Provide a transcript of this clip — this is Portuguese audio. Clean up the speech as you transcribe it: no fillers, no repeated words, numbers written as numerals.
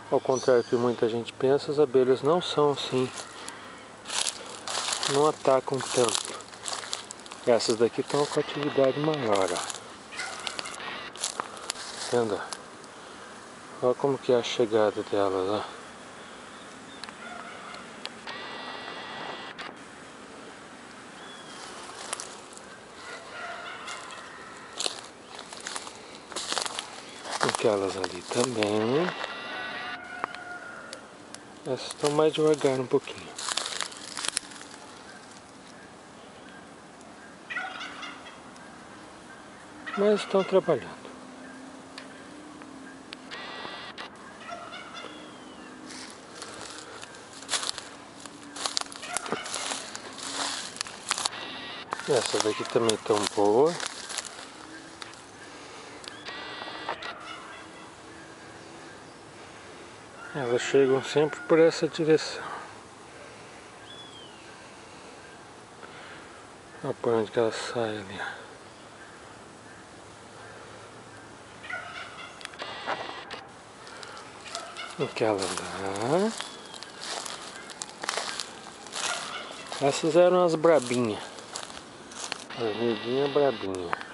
Ao contrário do que muita gente pensa, as abelhas não são assim, não atacam tanto. Essas daqui estão com atividade maior, ó. Entenda? Olha como que é a chegada delas, ó. Aquelas ali também. Essas estão mais devagar um pouquinho. Mas estão trabalhando. Essas daqui também estão boas. Elas chegam sempre por essa direção. Olha por onde que elas saem ali. Aquela lá. Essas eram as brabinhas. As neguinhas brabinhas.